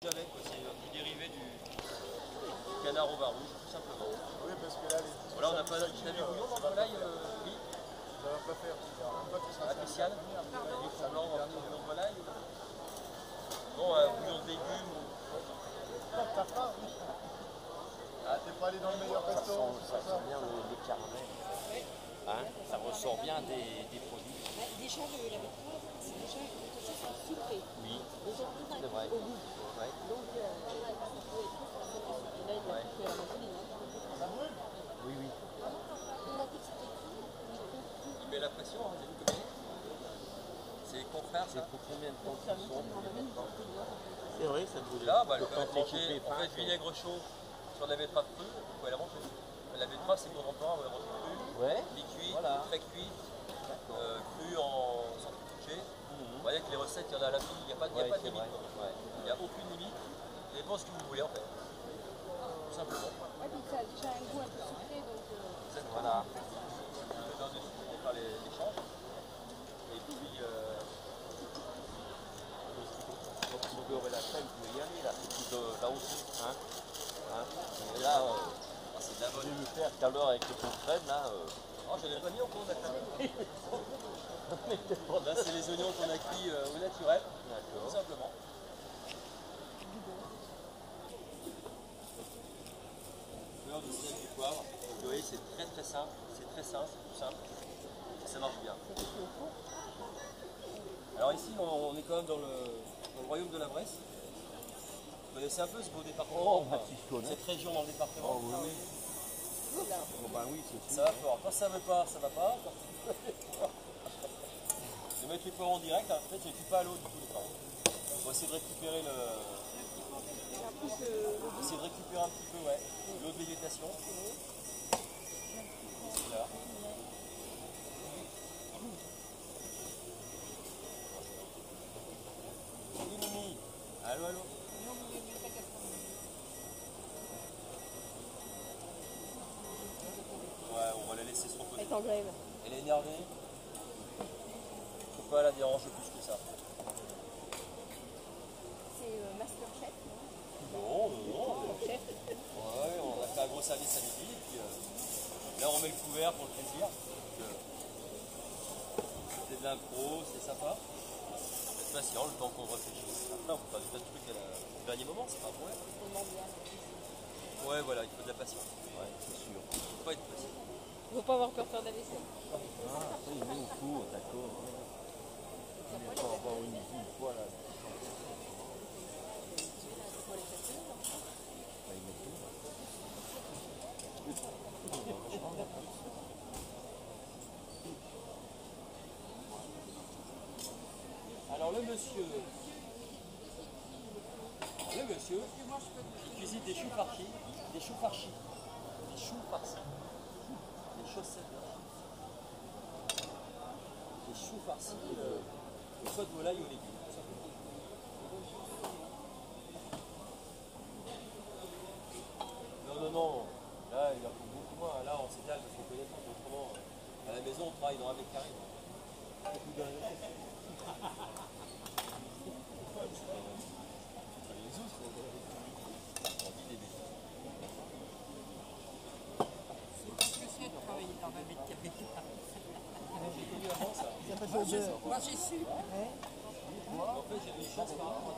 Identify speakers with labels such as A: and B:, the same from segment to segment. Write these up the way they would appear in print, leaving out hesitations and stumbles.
A: Avec, c'est un petit dérivé du canard au vin rouge, tout simplement.
B: Oui, parce que là,
A: Voilà, on n'a pas d'habitude bouillon dans le volaille, oui.
B: Ça va pas faire.
A: Spécial, du fond blanc dans le bouillon de volaille. Non, un bouillon de légumes.
B: T'as faim, oui. Ah, t'es pas allé dans le meilleur resto.
C: Ça sent bien les caramels. Hein, ça ressort bien des produits.
D: Déjà, la betterave, c'est déjà quelque chose de sucré.
C: Oui,
D: c'est
C: vrai.
D: Au goût.
C: Ouais.
D: Donc, ça peut être et là, il a fait la mandoline.
C: Oui, oui.
A: Il met la pression, hein, vous avez vu comme c'est les confrères, ça.
C: Pour combien de temps qu'ils sont maintenant? C'est vrai, ça brûle.
A: Là, bah, le faire manger, en fait, vinaigre chaud sur la betterave crue, vous pouvez la manger. La betterave, c'est contemporain, on va la manger crue.
C: Ouais.
A: Mi-cuite,
C: Voilà.
A: très cuite, crue en centrifuge. Vous voyez que les recettes, il y en a à la vie, il n'y a pas de limite.
C: Ouais.
A: Il n'y a aucune limite. Ça dépend de ce que vous voulez en fait. Tout simplement.
D: Ouais, puis ça a déjà un goût un peu sucré, donc...
C: Voilà.
A: Là-dessus, on va faire l'échange. Et puis...
C: Donc si vous beurrez la crème, vous pouvez y aller là. Et puis là aussi. Hein. Et là,
A: c'est de la bonne.
C: je vais me faire tout à l'heure avec le pot de crème là.
A: Oh, j'en ai pas mis au fond de la crème. Là, c'est les oignons qu'on a cuits au naturel. Tout simplement. Beurre, du sel, du poivre. Vous voyez, c'est très simple. C'est très simple, c'est tout simple. Et ça marche bien. Alors ici, on est quand même dans le royaume de la Bresse. Vous connaissez un peu ce beau département, cette région dans le département?
C: Oh oui. Bon, ben oui, c'est
A: ça va fort. Quand ça ne veut pas, ça ne va pas. Je vais mettre les poivrons en direct. En fait, je ne cuis pas à l'eau du coup les poivrons. On va essayer de récupérer essayer de récupérer un petit peu l'eau de végétation. C'est là. Oui, Mimi. Allô, allô. Ouais, on va la laisser se reposer.
D: Elle est en grève.
A: Elle est énervée. Faut pas la déranger plus que ça.
D: C'est Masterchef,
A: Non.
D: Chef.
A: Ouais, on a fait un gros service à midi. Et puis, là, on met le couvert pour le plaisir. C'est de l'impro, c'est sympa. Faites patient le temps qu'on réfléchisse. Après, on peut faire des tas de trucs au dernier moment, c'est pas un problème. Ouais, voilà, il faut de la patience.
C: Ouais, c'est sûr.
A: Il faut pas être patient.
D: Il ne faut pas avoir peur de faire de la vaisselle.
C: Il met au four, d'accord. Il faut avoir une fois là.
A: Alors le monsieur, il cuisine des choux farcis, des choux farcis, des choux farcis, des chaussettes des choux farcis, soit de volaille ou légumes. tout simplement. Non, là il y a beaucoup moins, là on s'étale parce qu'on connaît pas, autrement à la maison on travaille dans un mètre carré.
D: Moi, j'ai su.
A: En fait, j'ai une chance par rapport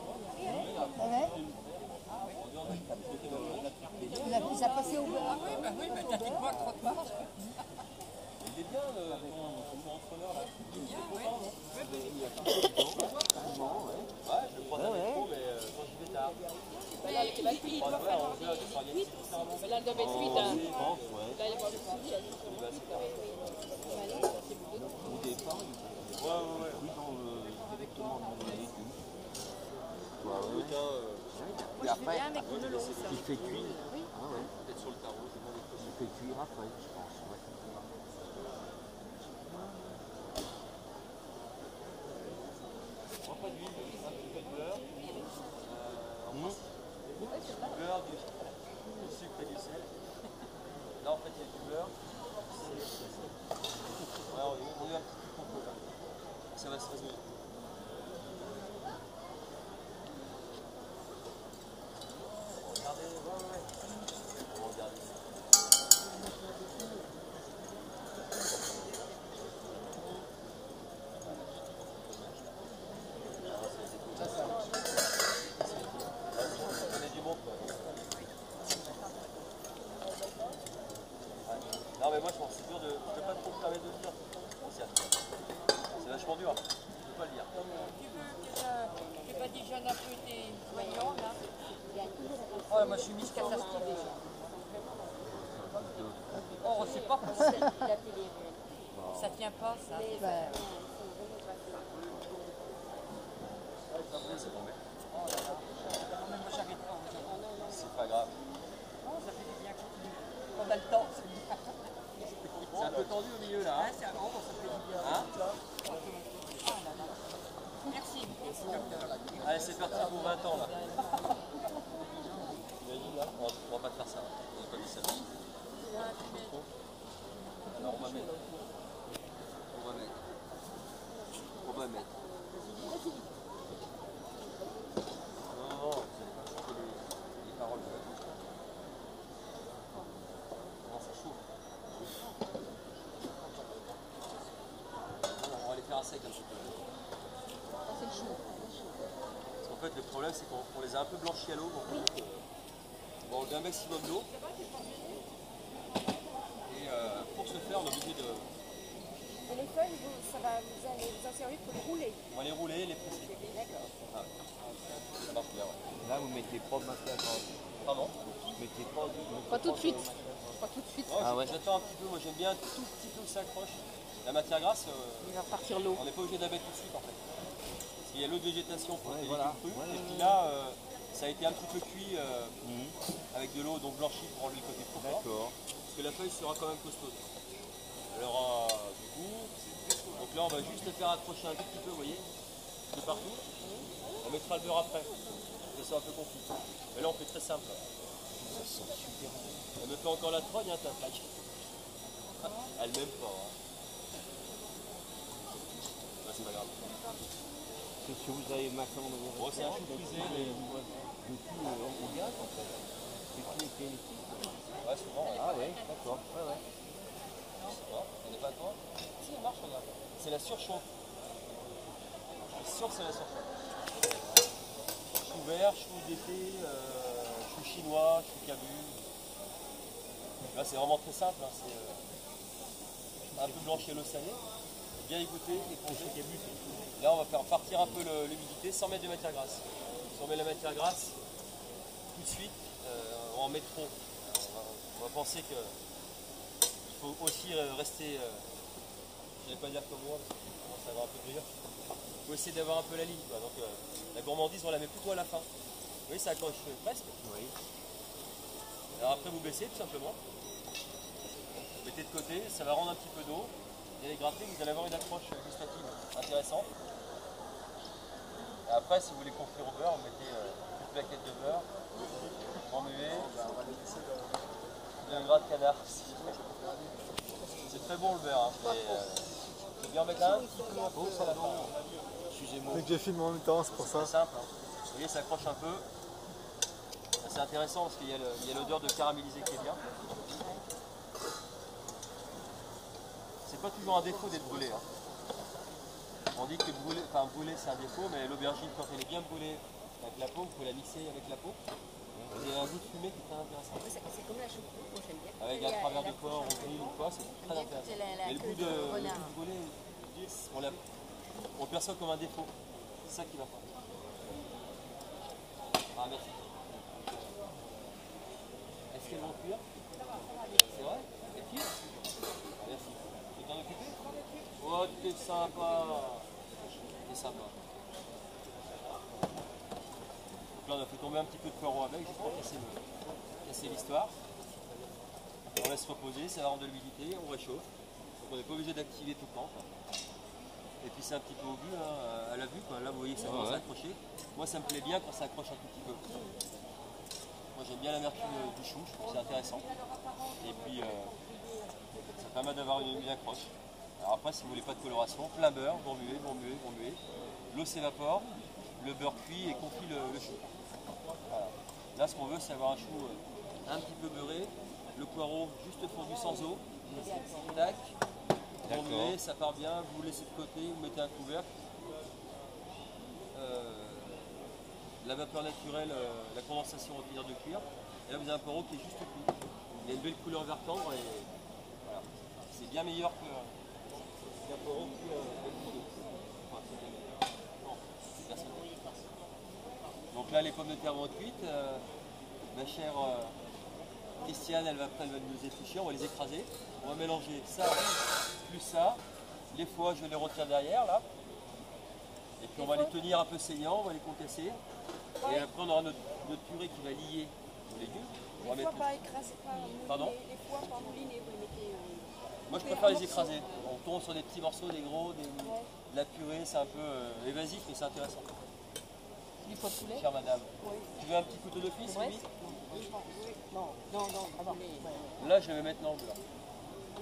D: Il a passé au beurre.
E: Oui, mais t'as dit quoi, crotte-marche?
A: il est bien ton entrepreneur là.
E: Il est bien, oui.
A: Ouais, je le prends dans le métro, mais quand j'y vais tard.
D: Il doit faire là, elle doit être cuite. Là, il va avoir le suivi.
C: Au départ,
A: Ouais.
C: directement dans les légumes.
D: Et après,
C: Il fait cuire. Ah ouais.
A: Peut-être sur le tarot.
C: Il fait cuire après, je pense. Ouais.
A: On prend pas d'huile, un petit peu de beurre. Du beurre, du sucre et du sel. Là en fait il y a du beurre. Ouais, on est un petit peu complet là. Ça va se résoudre.
E: moi je suis Miss Catastrophe déjà. Oh, c'est pas pour ça. Ça tient pas, ça.
A: C'est tombé.
E: Oh là là. Non, mais moi j'arrête pas.
A: C'est pas grave.
E: Oh, ça fait du bien continuer. On a le temps.
A: C'est un peu tendu au milieu là.
E: Ah,
A: Hein,
E: ça fait du bien.
A: hein.
E: Oh là là. Merci. Merci, docteur.
A: Allez, c'est parti pour 20 ans là. Imagine là, on va pas te faire ça. On va pas dire ça. Alors on va mettre. Non, c'est les paroles. Non, ça chauffe. On va les faire à sec un petit peu. Parce qu'en fait, le problème, c'est qu'on les a un peu blanchis à l'eau. Donc on va enlever un maximum d'eau. Et pour ce faire, on est obligé de.
D: Et les feuilles, ça va vous allez vous en servir pour les rouler.
A: On va les rouler, les presser.
D: D'accord.
A: Ah, ça marche bien, ouais.
C: Là, vous mettez pas maintenant.
A: Pardon?
C: Vous mettez pas.
D: Pas tout de suite. Pas tout de suite.
A: Ouais,
C: Ah ouais.
A: j'attends un petit peu. Moi, j'aime bien un tout petit peu que ça accroche. La matière grasse,
D: Il va repartir l'eau.
A: on n'est pas obligé de la mettre tout de suite en fait. Parce qu'il y a l'eau de végétation pour les
C: voilà.
A: légumes crus.
C: Ouais,
A: Et puis là, ça a été un petit peu cuit
C: Mhm.
A: avec de l'eau donc blanchie pour enlever le côté trop fort.
C: D'accord.
A: Parce que la feuille sera quand même costaud. Alors du coup, donc là on va juste le faire accrocher un tout petit peu, vous voyez, de partout. On mettra le beurre après, que ça soit un peu confit. Mais là on fait très simple. Ça sent super bon. Elle me fait encore la trogne, hein, ta plaque. Elle m'aime pas. Hein. Ouais, c'est pas grave.
C: Qu'est-ce que vous avez maintenant dans vos
A: Bon, c'est un chou frisé, mais
C: Le cul au gaz en fait. Le cul est bien ici.
A: ouais, souvent. Ouais.
C: Ah ouais, d'accord. Ouais, ouais.
A: Ça va, on n'est pas à toi. Si, elle marche, regarde. C'est la surchauffe. Je suis sûr que c'est la surchauffe. Chou vert, chou d'été, chou chinois, chou cabu. Là, c'est vraiment très simple. Hein. C'est un peu blanchi à l'eau salée, bien égoutter, éponger. Là, on va faire partir un peu l'humidité sans mettre de matière grasse. Si on met la matière grasse, tout de suite, on en met trop. On va penser que il faut aussi rester, je ne vais pas dire comme moi, parce que ça commence à avoir un peu de rigueur. Il faut essayer d'avoir un peu la ligne. Quoi. Donc la gourmandise, on la met plutôt à la fin. Vous voyez, ça accroche presque.
C: Oui.
A: Alors après, vous baissez tout simplement. Vous mettez de côté, ça va rendre un petit peu d'eau. Vous allez gratter, vous allez avoir une approche gustative intéressante. Et après, si vous voulez confire au beurre, vous mettez une plaquette de beurre, remuez, un gras de canard. C'est très bon le beurre. Hein. Je vais bien en mettre un petit peu à fond sur la fin. Excusez-moi.
B: Dès que je filme en même temps, c'est pour ça.
A: C'est simple. Hein. Vous voyez, ça accroche un peu. C'est intéressant parce qu'il y a l'odeur de caramélisé qui est bien. C'est pas toujours un défaut d'être brûlé. Hein. On dit que brûler c'est un défaut, mais l'aubergine quand elle est bien brûlée avec la peau, vous pouvez la mixer avec la peau. Vous avez un goût de fumée qui est très intéressant.
D: C'est comme la choucroute, moi j'aime bien.
A: Avec un travers de porc, au grille ou quoi, c'est très intéressant. Mais le goût de brûlé, on le perçoit comme un défaut. C'est ça qui va pas. Ah merci. Est-ce qu'elles vont cuire? C'est vrai? Elles cuisent? Ah, merci. Tu veux t'en occuper? Oh, t'es sympa. T'es sympa. Donc là, on a fait tomber un petit peu de poireau avec, juste pour casser l'histoire. On laisse reposer, ça va rendre de l'humidité, on réchauffe. Donc on n'est pas obligé d'activer tout le temps. Quoi. Et puis c'est un petit peu au but, hein, à la vue. Quoi. Là, vous voyez que ça commence à accrocher. Moi, ça me plaît bien quand ça accroche un tout petit peu. Moi, j'aime bien l'amertume du chou, je trouve que c'est intéressant. Et puis, ça permet d'avoir une accroche. Alors après, si vous voulez pas de coloration, plein beurre, vous remuez. L'eau s'évapore, le beurre cuit et confie le chou. Voilà. Là, ce qu'on veut, c'est avoir un chou un petit peu beurré, le poireau juste fondu sans eau. Tac, vous remuez, ça part bien, vous laissez de côté, vous mettez un couvercle. La vapeur naturelle, la condensation va finir de cuire. Et là, vous avez un poireau qui est juste cuit. Il a une belle couleur vert tendre et voilà. C'est bien meilleur qu'un poireau cuit avec du d'eau. Enfin, c'est bien meilleur. Non, c'est personnel. Donc là, les pommes de terre vont être cuites. ma chère Christiane, elle va nous éplucher, on va les écraser. On va mélanger ça, plus ça. Les foies, je les retire derrière, là. Et puis on va les tenir un peu saignants, on va les concasser. Et après, on aura notre purée qui va lier nos légumes. On va
D: Les
A: mettre
D: foies pas écrasés, pas mouliner.
A: Pardon?
D: Les foies pas moulinés, vous les mettez.
A: Moi, je préfère les écraser. On tombe sur des petits morceaux, des gros, de la purée, c'est un peu évasif, mais c'est intéressant.
E: Du foie de poulet.
A: Chère madame,
D: Oui.
A: tu veux un petit couteau d'office,
E: Ouais.
A: oui?
D: Non, avant.
A: Là, je vais mettre l'angle. là.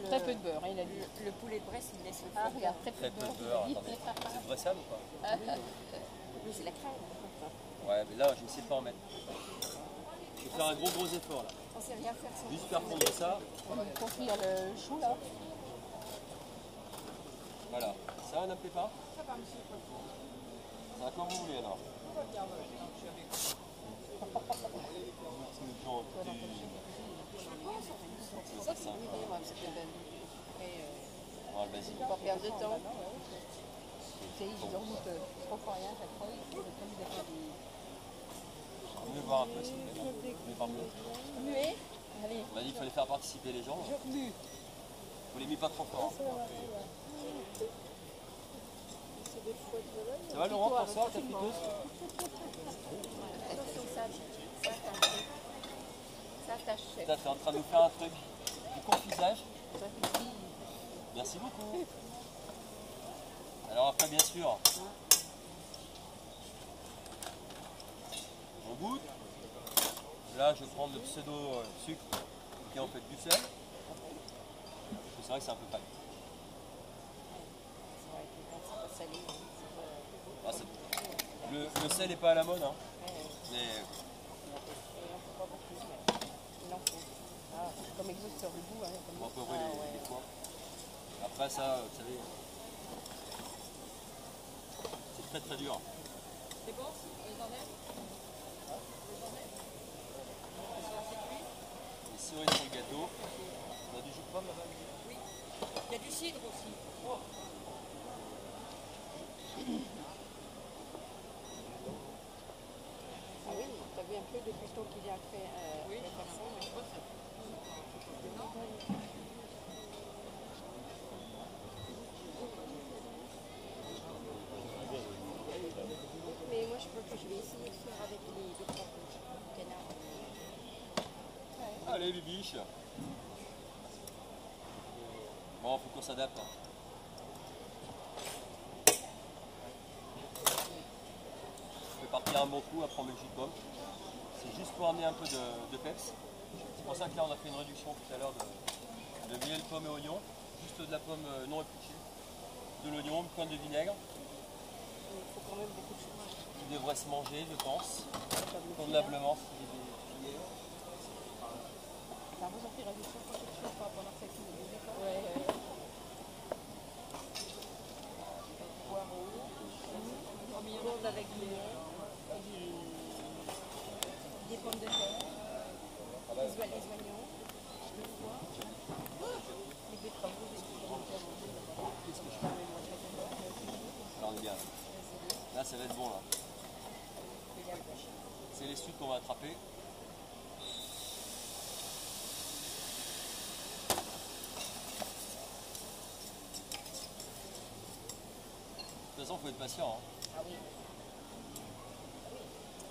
E: Très peu de beurre, hein, il a dit.
D: Le poulet de Brest, il laisse le
E: Ah,
D: foie.
E: regarde, très
A: Très
E: peu
A: peu
E: de
A: de
E: beurre.
A: beurre, attendez. C'est vrai ça ou pas?
D: Oui, c'est la crème.
A: Ouais, mais là, je ne sais pas en mettre. Je vais faire un gros effort là.
D: On sait rien faire sans.
A: Juste faire fondre ça.
E: Pour cuire le chou là.
A: Voilà. Ça va, n'appelez pas? Ça va, monsieur. Ça va comme vous voulez alors. Ça, c'est simple. On va le basique.
D: Pas perdre de temps.
E: Tu sais, ils remontent trop fort rien chaque fois. Ils font comme des fois des...
A: Vous voulez voir un peu s'il vous plaît? Vous voulez voir mieux?
E: Muet. Allez.
A: On m'a dit qu'il fallait faire participer les gens. Vous les mis pas trop fort. Ça va Laurent pour ça, ta friteuse?
D: Ça tâche.
A: Putain, t'es en train de nous faire un truc. Du confisage. Merci beaucoup. Alors après, bien sûr, on goûte. Là, je vais prendre le pseudo sucre qui est en fait du sel. C'est vrai que c'est un peu pâle. Ah, le sel n'est pas à la mode, hein. Mais
E: Comme exhausteur du goût. Hein, comme...
A: on peut ouvrir les pois. Après ça, vous savez, c'est très très dur.
E: C'est bon, les enlève.
A: Les cerises sur le gâteau. On a du jus de pomme là-bas?
E: Oui. Il y a du cidre aussi. Oh.
D: Ah oui, tu as vu un peu de plutôt qu'il y a fait
E: Oui,
D: la façon.
E: je vois ça.
D: Mais moi, je crois que je vais essayer de faire avec les deux canards.
A: Allez, bibiche. Bon, faut qu'on s'adapte. Hein. Je fais partir un bon coup, après on met le jus de pomme. C'est juste pour amener un peu de peps. C'est pour ça que là on a fait une réduction tout à l'heure de miel, pomme et oignon. Juste de la pomme non épluchée, de l'oignon, une pointe de vinaigre.
D: Il faut quand même beaucoup de fromage.
A: Qui devrait se manger, je pense, convenablement.
E: Ça vous en fait réduction pour quelque chose par rapport à cette idée.
D: Ouais. Gourde avec des pommes de terre, les oignons, le foie, les betteraves rouges.
A: Alors les gars, là ça va être bon là. C'est les sucres qu'on va attraper. De toute façon, il faut être patient. Hein.
D: Ah oui.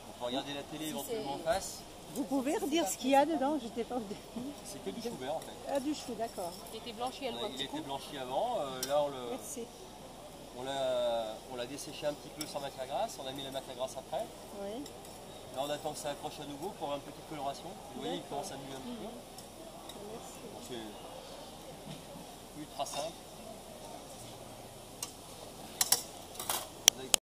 A: On peut regarder la télé éventuellement en face.
F: Vous pouvez redire ce qu'il y a dedans? J'étais pas au début.
A: C'est que du chou vert en fait.
F: Ah, du chou, d'accord.
E: Il était blanchi à le
A: Il était blanchi avant. Là,
F: Merci.
A: on l'a desséché un petit peu sans matière grasse. On a mis la matière grasse après.
F: Oui.
A: Là, on attend que ça accroche à nouveau pour avoir une petite coloration. Vous voyez, il commence à muer un petit peu.
F: Merci.
A: C'est ultra simple.